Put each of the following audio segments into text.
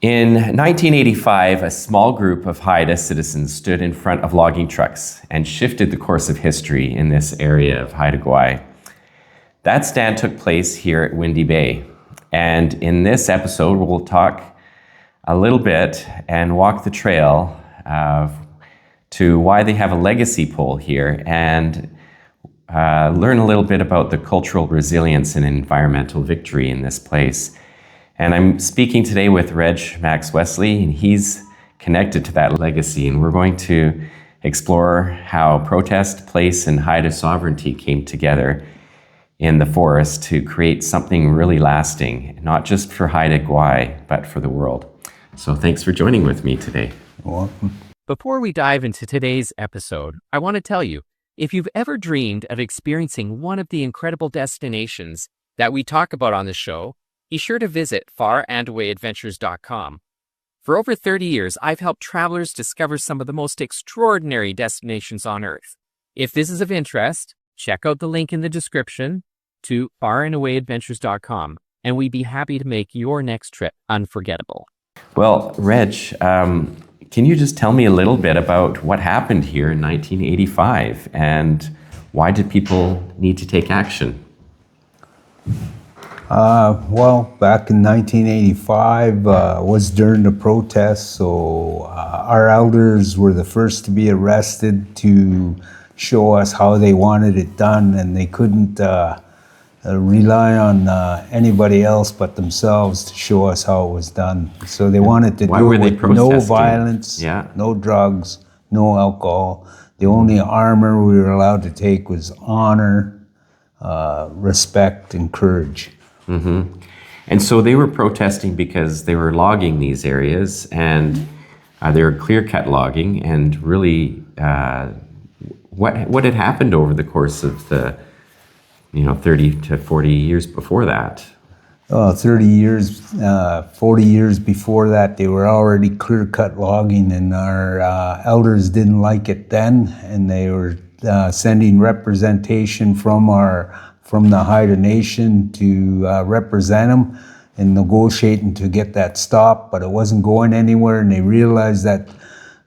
In 1985, a small group of Haida citizens stood in front of logging trucks and shifted the course of history in this area of Haida Gwaii. That stand took place here at Windy Bay. And in this episode, we'll talk a little bit and walk the trail to why they have a legacy pole here and learn a little bit about the cultural resilience and environmental victory in this place. And I'm speaking today with Reg Max Wesley, and he's connected to that legacy. And we're going to explore how protest, place, and Haida sovereignty came together in the forest to create something really lasting, not just for Haida Gwaii, but for the world. So thanks for joining with me today. You're welcome. Before we dive into today's episode, I want to tell you, if you've ever dreamed of experiencing one of the incredible destinations that we talk about on the show, be sure to visit farandawayadventures.com. For over 30 years, I've helped travelers discover some of the most extraordinary destinations on Earth. If this is of interest, check out the link in the description to farandawayadventures.com, and we'd be happy to make your next trip unforgettable. Well, Reg, can you just tell me a little bit about what happened here in 1985 and why did people need to take action? Well, back in 1985 was during the protests, so our elders were the first to be arrested to show us how they wanted it done, and they couldn't rely on anybody else but themselves to show us how it was done. So they wanted to do it with no violence, no drugs, no alcohol. The only armor we were allowed to take was honor, respect, and courage. Mm-hmm. And so they were protesting because they were logging these areas, and they were clear-cut logging, and really what had happened over the course of the 30 to 40 years before that? 30 years, 40 years before that, they were already clear-cut logging, and our elders didn't like it then, and they were sending representation from the Haida Nation to represent them and negotiating to get that stopped, but it wasn't going anywhere, and they realized that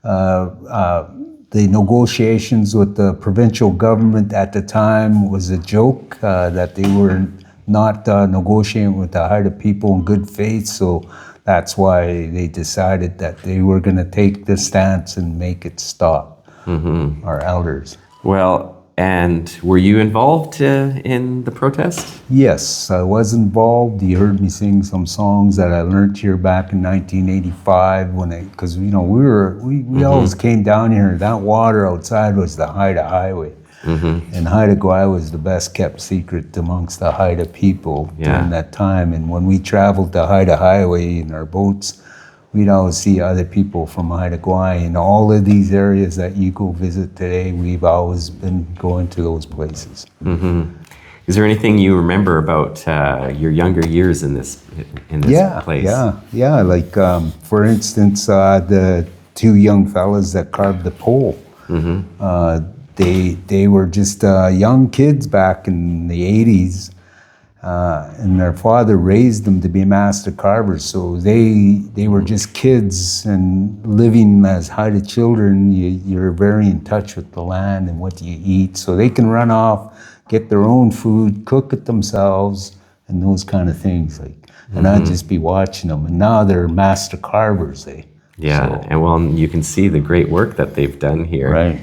the negotiations with the provincial government at the time was a joke, that they were not negotiating with the Haida people in good faith, so that's why they decided that they were going to take this stance and make it stop, our elders. Well, and were you involved in the protest? Yes, I was involved. You heard me sing some songs that I learned here back in 1985 because we always came down here. That water outside was the Haida Highway, and Haida Gwaii was the best kept secret amongst the Haida people during that time. And when we traveled the Haida Highway in our boats, we'd always see other people from Haida Gwaii. In all of these areas that you go visit today, we've always been going to those places. Is there anything you remember about your younger years in this place? Yeah. Like for instance, the two young fellas that carved the pole. They were just young kids back in the 80s. And their father raised them to be master carvers, so they were just kids, and living as Haida children, you're very in touch with the land and what you eat, so they can run off, get their own food, cook it themselves, and those kind of things. And I'd just be watching them, and now they're master carvers. And you can see the great work that they've done here. Right.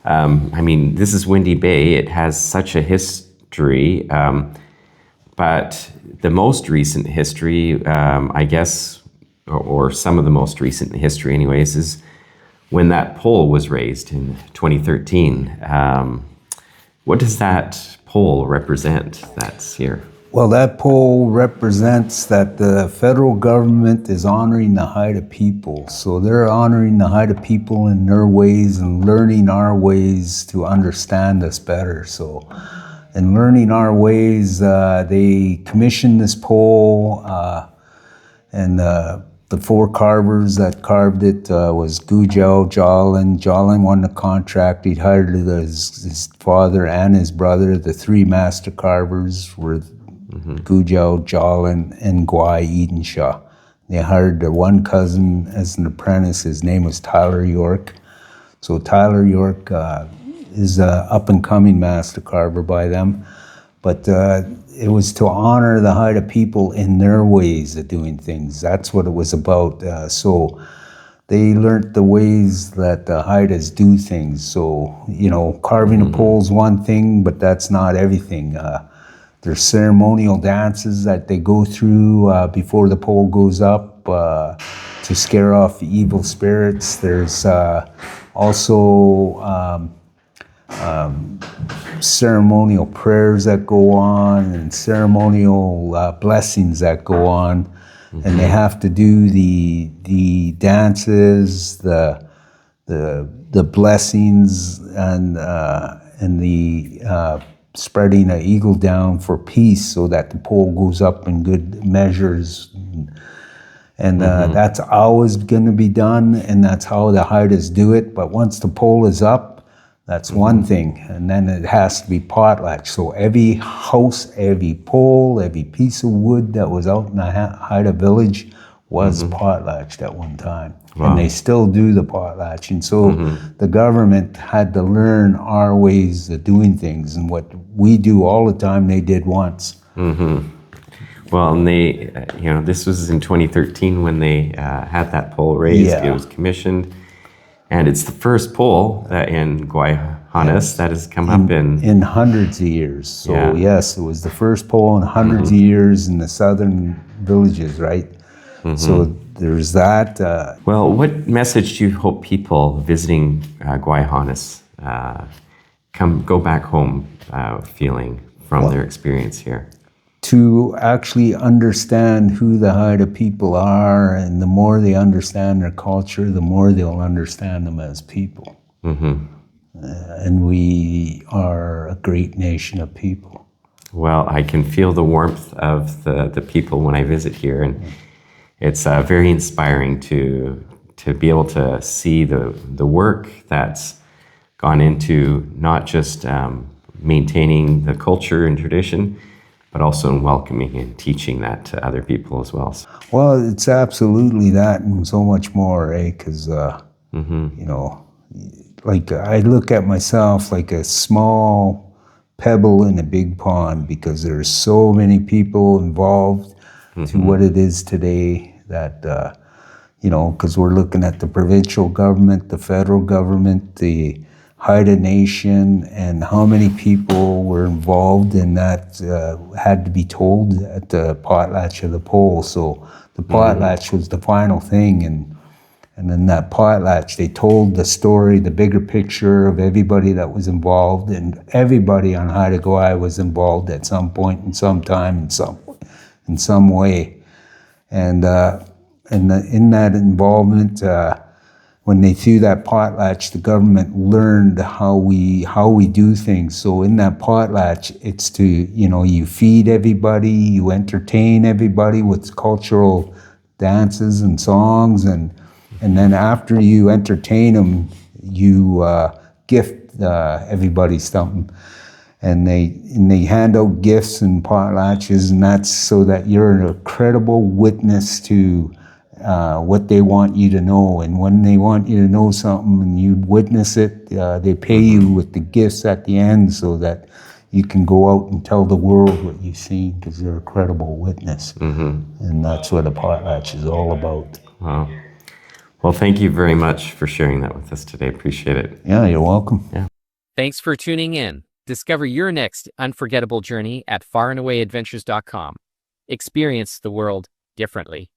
I mean, this is Windy Bay. It has such a history. But the most recent history, I guess, or some of the most recent history anyways, is when that pole was raised in 2013. What does that pole represent that's here? Well, that pole represents that the federal government is honoring the Haida people. So they're honoring the Haida people in their ways and learning our ways to understand us better. So in learning our ways, they commissioned this pole, and the four carvers that carved it was Gujao, Jolin. Jolin won the contract. He'd hired his father and his brother. The three master carvers were Gujao, Jolin, and Gwaii Shaw. They hired their one cousin as an apprentice. His name was Tyler York. So Tyler York is an up-and-coming master carver by them. But it was to honor the Haida people in their ways of doing things. That's what it was about. So they learned the ways that the Haidas do things. So, carving a pole's one thing, but that's not everything. There's ceremonial dances that they go through before the pole goes up to scare off evil spirits. There's also ceremonial prayers that go on and ceremonial blessings that go on. And they have to do the dances, the blessings, and the spreading an eagle down for peace, so that the pole goes up in good measures. And that's always going to be done, and that's how the Haidas do it. But once the pole is up, that's one thing, and then it has to be potlatched. So every house, every pole, every piece of wood that was out in the Haida village was potlatched at one time. Wow. And they still do the potlatch. And so the government had to learn our ways of doing things, and what we do all the time, they did once. Well, and they, this was in 2013 when they had that pole raised. Yeah. It was commissioned. And it's the first pole in Gwaii Haanas that has come up in hundreds of years. So yes, it was the first pole in hundreds of years in the southern villages, right? So there's that. Well, what message do you hope people visiting Gwaii Haanas go back home feeling from their experience here? To actually understand who the Haida people are, and the more they understand their culture, the more they'll understand them as people. And we are a great nation of people. Well, I can feel the warmth of the people when I visit here, and it's very inspiring to be able to see the work that's gone into not just maintaining the culture and tradition, but also in welcoming and teaching that to other people as well. Well, it's absolutely that and so much more, because, like I look at myself like a small pebble in a big pond, because there's so many people involved to what it is today that, because we're looking at the provincial government, the federal government, the Haida Nation, and how many people were involved in that had to be told at the potlatch of the pole. So the potlatch was the final thing, and then that potlatch, they told the story, the bigger picture of everybody that was involved, and everybody on Haida Gwaii was involved at some point, in some time, in some way, and in that involvement. When they threw that potlatch, the government learned how we do things. So in that potlatch, it's to, you feed everybody, you entertain everybody with cultural dances and songs, and then after you entertain them, you gift everybody something. And they hand out gifts and potlatches, and that's so that you're a credible witness to what they want you to know. And when they want you to know something and you witness it, they pay you with the gifts at the end, so that you can go out and tell the world what you've seen, because you're a credible witness. And that's what a potlatch is all about. Wow. Well, thank you very much for sharing that with us today. Appreciate it. Yeah, you're welcome. Yeah. Thanks for tuning in. Discover your next unforgettable journey at farandawasadventures.com. Experience the world differently.